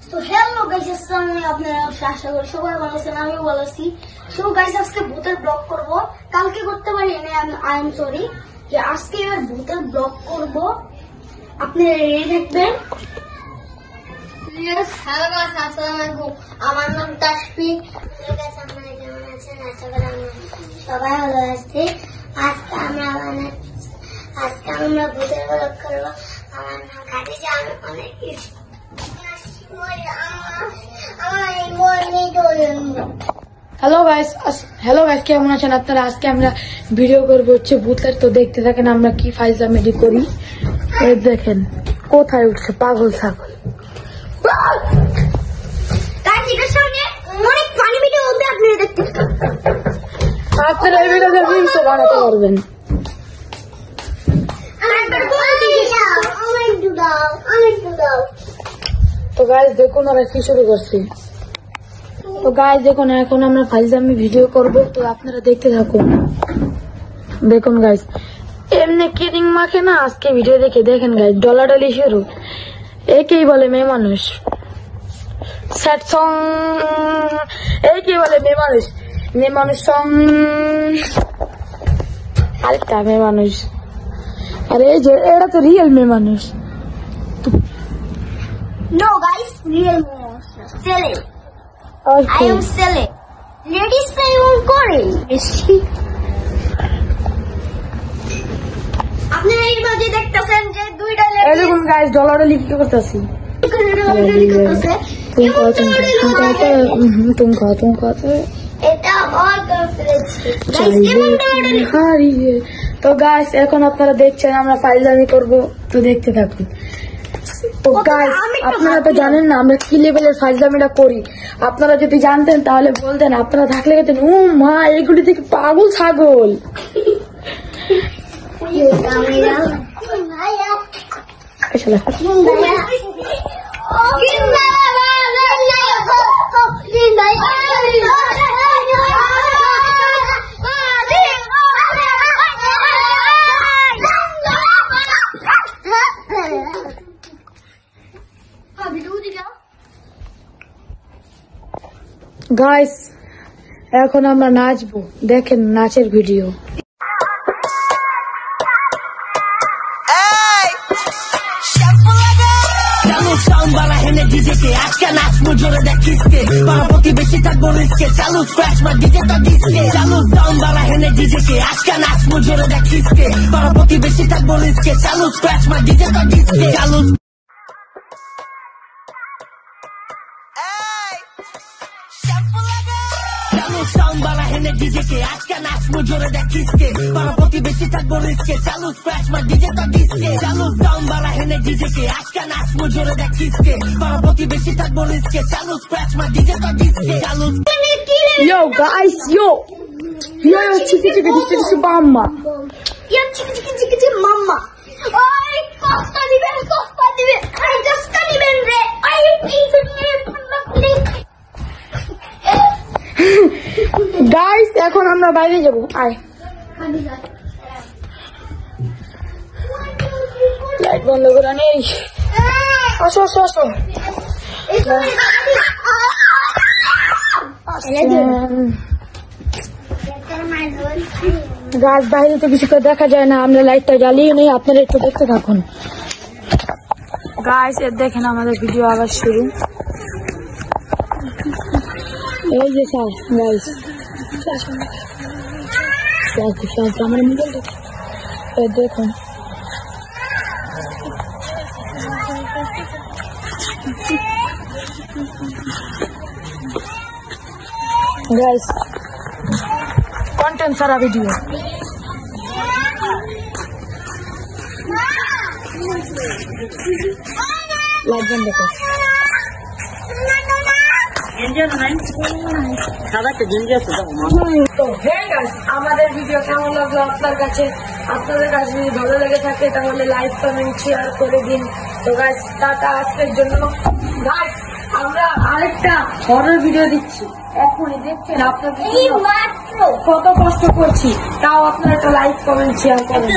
তো hello guys, আসসালামু আলাইকুম। আপনারা আশা করি সবাই ভালো আছেন, আমিও ভালো আছি। সো গাইস, আজকে ভূতের ব্লগ করব। কালকে করতে পারি না, আই এম সরি। যে আজকে এবার ভূতের ব্লগ করব, আপনারা রেডি থাকবেন। হ্যালো গাইস, আসসালামু আলাইকুম। আমার নাম তাসফিক। গাইস, আপনারা কেমন আছেন? আশা করি সবাই ভালো আছে। আজকে আমরা ভূতের ব্লগ করব। আমার নাম খাদিজা। আমি অনেক হ্যালো গাইস, কেমন আছেন আপনারা? আজকে আমরা ভিডিও করবো হচ্ছে ভূতের। তো দেখতে থাকেন আমরা কি ফাইজলামি করি। এই দেখেন কোথায় উঠছে পাগল ছাগল। অনেক ফানি ভিডিও হবে, আপনারা দেখতে আপনারা এই ভিডিওতে রিলসও বানাতে পারবেন। তো গাইস দেখুন ওরা কি শুরু করছে। তো গাইস দেখুন এখন আমরা ফাইজলামি ভিডিও করব, তো আপনারা দেখতে থাকুন। দেখুন গাইস এমনি কিরিং মাখে না, আজকে ভিডিও দেখে দেখেন গাইস ডলাডলি শুরু। একেই বলে মেয়ে মানুষ, স্যাড সং। একেই বলে মেয়ে মানুষ সং। আরেকটা মেয়ে মানুষ। আরে এই যে এটা তো রিয়েল মেয়ে মানুষ। No guys, real momos. Sell it. I am selling. Ladies play on Kore. আপনারা এই মাঝে দেখতেছেন যে দুইটা এরকম গাইস ডলাডলি কি করতেছি। तुम खाते এটা আমার তো গাইস এখন আপনারা দেখছেন আমরা ফাইজলামি করব, তো দেখতে থাকুন। তো গাইস আপনারা তো জানেন না আমরা কি লেভেলের ফাইজলামিটা করি। আপনারা যদি জানতেন তাহলে বলতেন, আপনারা থাকলে খেতেন ও মা এইগুলি থেকে পাগল ছাগল। গাইস এখন আমরা নাচবো, দেখেন নাচের ভিডিও। আজকে নাচবো জোরে দেখ কিসকে পারাপতি বেশি থাকবো রিস্কে চালু স্ক্র্যাচ মার ডিজে তো ডিসকে চালু সাউন্ড বালা হেনে ডিজেকে আজকে নাচবো জোরে দেখ কিসকে পারাপতি বেশি থাকবো রিস্কে চালু স্ক্র্যাচ মার ডিজে তো ডিসকে চালু সাউন্ড বালা হেনে ডিজেকে আজকে নাচবো জোরে দেখ কিসকে পারাপতি বেশি থাকবো রিস্কে চালু স্ক্র্যাচ মার ডিজে তো ডিসকে চালু সাউন্ড বালা হেনে ডিজেকে আজকে নাচবো জোরে দেখ কিসকে পারাপতি বেশি থাকবো রিস্কে চালু স্ক্র্যাচ মার ডিজে তো ডিসকে চালু Yo guys, yo chiki mama. Yo chiki mama. Oy costa diben. Ay costa diben re. Ay piece guys এখন আমরা বাইরে যাবো, আয় লাইট বন্ধ করে নেই। আসো গাছ বাইরে তো কিছু দেখা যায় না, আমরা লাইটটা জ্বালিয়ে নেই, আপনারা একটু দেখতে থাকুন। গাইস এর দেখেন আমাদের ভিডিও আবার শুরু। এই যে স্যার গাইস আমার মোবাইল দেখুন। গাইস কন্টেন্ট সারা ভিডিও লাগবেন দেখো। আমাদের ভিডিও কেমন লাগলো আপনার কাছে? আপনাদের কাছে যদি ভালো লেগে থাকে তাহলে লাইক কমেন্ট শেয়ার করে দিন। তো গাইস টাটা আজকের জন্য। গাইস আমরা আরেকটা হরর ভিডিও দিচ্ছি এখনই, দেখছেন আপনাদের কত কষ্ট করছি, তাও আপনারা একটা লাইক কমেন্ট শেয়ার করেন।